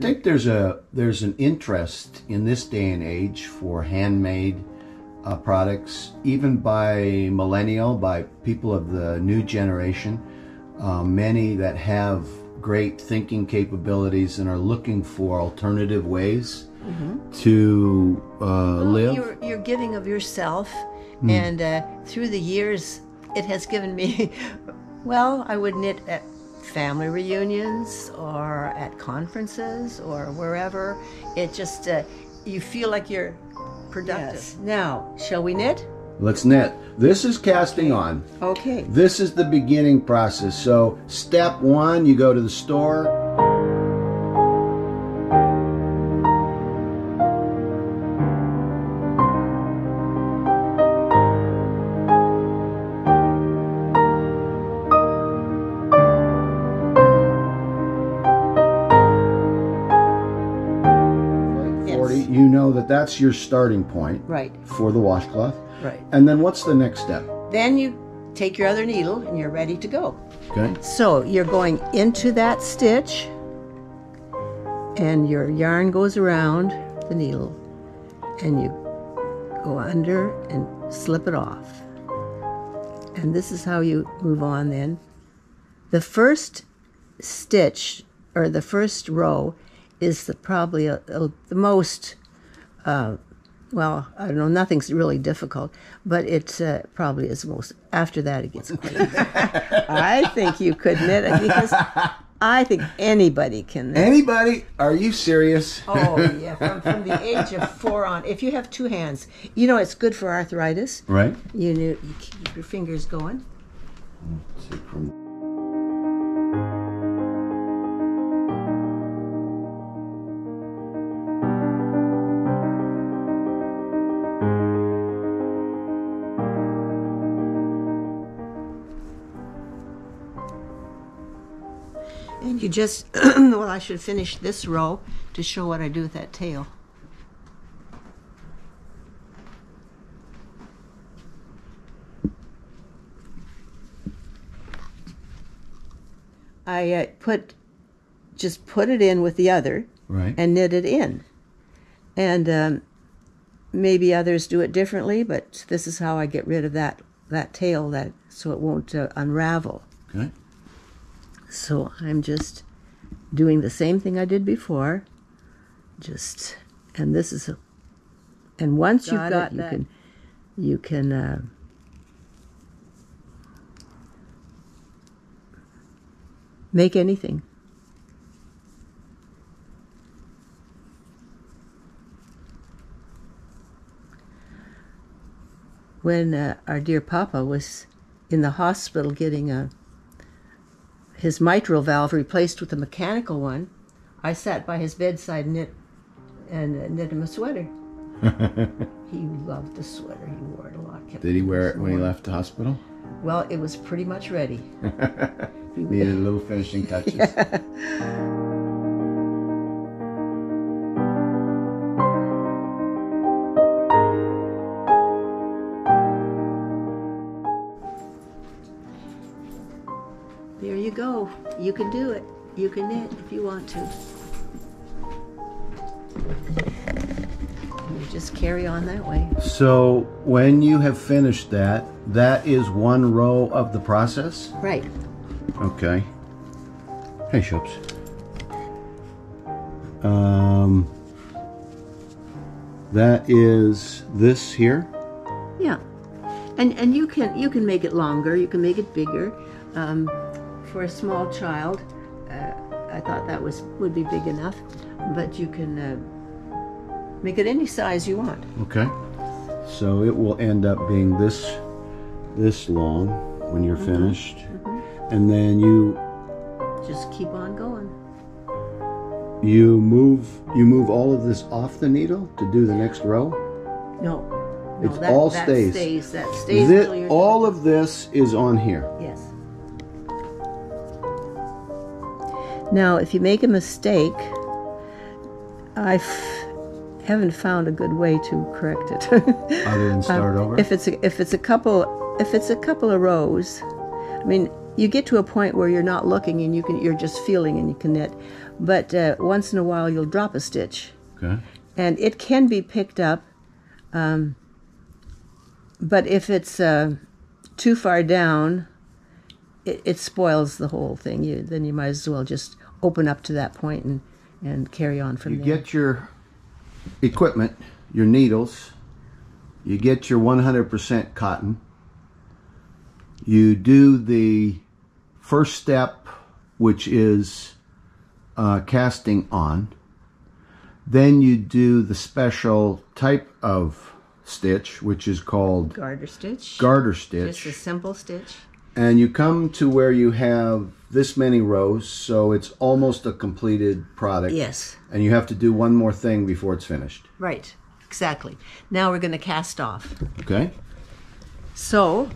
I think there's an interest in this day and age for handmade products, even by by people of the new generation. Many that have great thinking capabilities and are looking for alternative ways to live. You're giving of yourself, and through the years, it has given me. Well, I would knit at family reunions or at conferences or wherever. It just you feel like you're productive. Yes. Now, shall we knit? Let's knit. This is casting on. Okay. This is the beginning process. So step one, you go to the store. You know that's your starting point, right, for the washcloth. Right. And then what's the next step? Then you take your other needle and you're ready to go. Okay. So you're going into that stitch and your yarn goes around the needle and you go under and slip it off. And this is how you move on then. The first stitch or the first row is probably the most, well, I don't know, nothing's really difficult, but it probably is most, after that it gets quite easy. I think you could knit it because I think anybody can knit. Anybody? Are you serious? Oh, yeah, from the age of 4 on. If you have 2 hands, you know it's good for arthritis. Right. You keep your fingers going. Let's see, from and you just, well, I should finish this row to show what I do with that tail. I just put it in with the other, right, and knit it in. And maybe others do it differently, but this is how I get rid of that tail, so it won't unravel. Okay. So I'm just doing the same thing I did before. And this is, and once you've got that, you can make anything. When our dear Papa was in the hospital getting his mitral valve replaced with a mechanical one, I sat by his bedside and knit him a sweater. He loved the sweater. He wore it a lot. Did he wear it when he left the hospital? Well, it was pretty much ready. Needed little finishing touches. There you go. You can do it. You can knit if you want to. You just carry on that way. So when you have finished that is one row of the process? Right. Okay. Hey, Shops. That is this here? Yeah. And you can make it longer. You can make it bigger. For a small child, I thought that would be big enough, but you can make it any size you want. Okay. So it will end up being this long when you're finished, and then you just keep on going. You move all of this off the needle to do the next row? No, that all stays. That stays until you're all of this is on here. Yes. Now, if you make a mistake, I haven't found a good way to correct it. Other than start over? If it's a couple of rows, I mean, you get to a point where you're not looking and you're just feeling and you can knit. But once in a while you'll drop a stitch. Okay. And it can be picked up, but if it's too far down, it spoils the whole thing. Then you might as well just open up to that point and carry on from there. You get your equipment, your needles, you get your 100% cotton, you do the first step, which is casting on. Then you do the special type of stitch, which is called garter stitch. Garter stitch. Just a simple stitch. And you come to where you have this many rows, so it's almost a completed product. Yes. And you have to do one more thing before it's finished. Right, exactly. Now we're going to cast off. Okay. So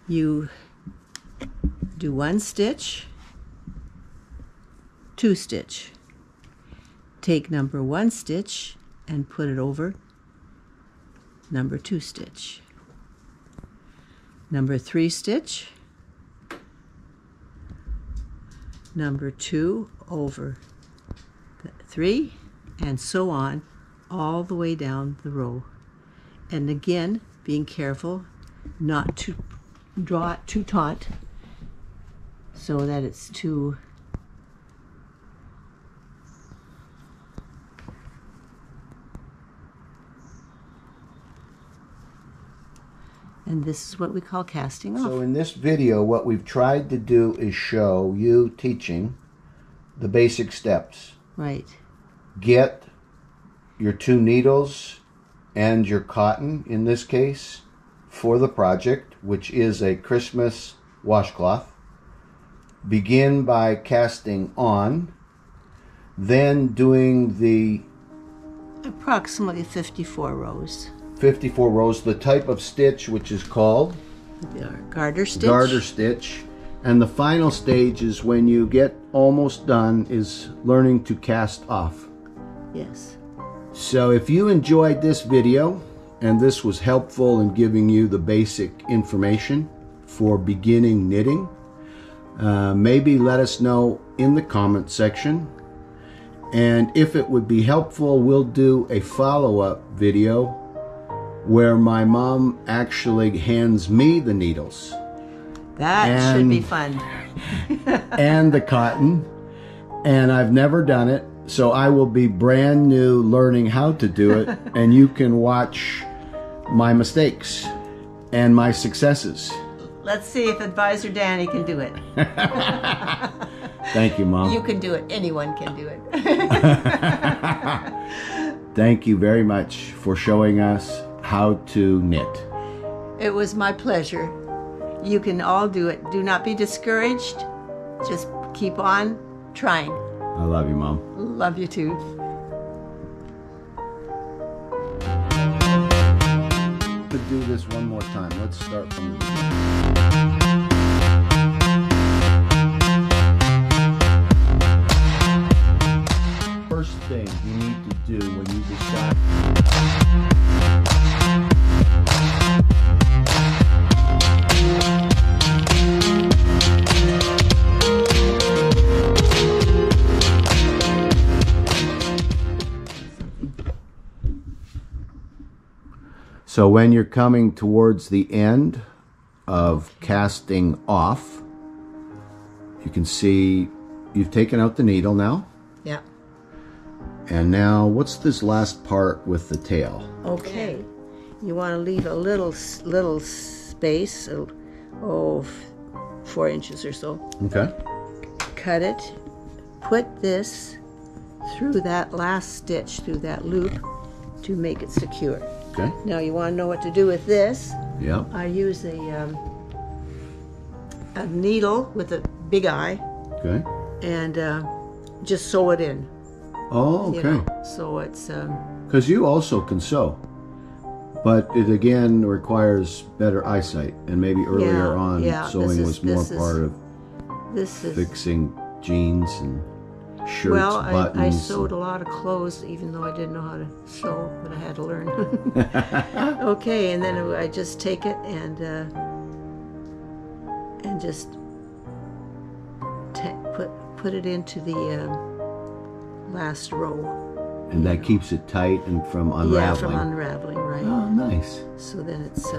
you do 1 stitch, 2 stitch. Take number 1 stitch and put it over number 2 stitch. Number 3 stitch, number 2 over 3, and so on all the way down the row. And again, being careful not to draw it too taut so that it's too and this is what we call casting off. So in this video, what we've tried to do is show you teaching the basic steps. Right. Get your 2 needles and your cotton, in this case, for the project, which is a Christmas washcloth. Begin by casting on, then doing the approximately 54 rows. 54 rows, the type of stitch which is called garter stitch. Garter stitch. And the final stage is when you get almost done is learning to cast off. Yes. So if you enjoyed this video and this was helpful in giving you the basic information for beginning knitting, maybe let us know in the comment section. And if it would be helpful, we'll do a follow-up video where my mom actually hands me the needles. That should be fun. And the cotton. And I've never done it, so I will be brand new learning how to do it, and you can watch my mistakes and my successes. Let's see if Advisor Danny can do it. Thank you, Mom. You can do it. Anyone can do it. Thank you very much for showing us how to knit. It was my pleasure. You can all do it. Do not be discouraged. Just keep on trying. I love you, Mom. Love you too. To do this one more time. Let's start from the beginning. First thing you need to do when you decide So when you're coming towards the end of casting off, you can see you've taken out the needle now. Yeah. And now what's this last part with the tail? Okay. You want to leave a little space, 4 inches or so. Okay. Cut it. Put this through that last stitch, through that loop, to make it secure. Okay. Now you want to know what to do with this. Yeah. I use a needle with a big eye. Okay. And just sew it in. Oh, okay. You know, so it's Because you also can sew, but it again requires better eyesight, and maybe earlier on sewing was more part of fixing jeans and shirts, well, buttons. I sewed a lot of clothes, even though I didn't know how to sew, but I had to learn. Okay, and then I just take it and and just put it into the last row. And that keeps it tight and from unraveling. Yeah, from unraveling, right. Oh, nice. So then it's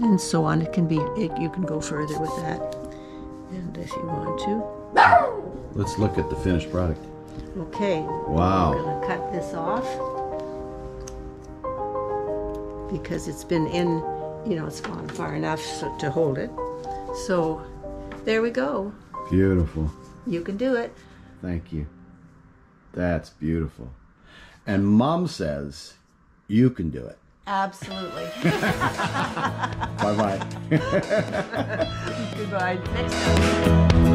and so on. It can be, you can go further with that, and if you want to. Let's look at the finished product. Okay. Wow. I'm going to cut this off because it's been in, it's gone far enough to hold it. So there we go. Beautiful. You can do it. Thank you. That's beautiful. And Mom says you can do it. Absolutely. Bye-bye. Goodbye. Next time.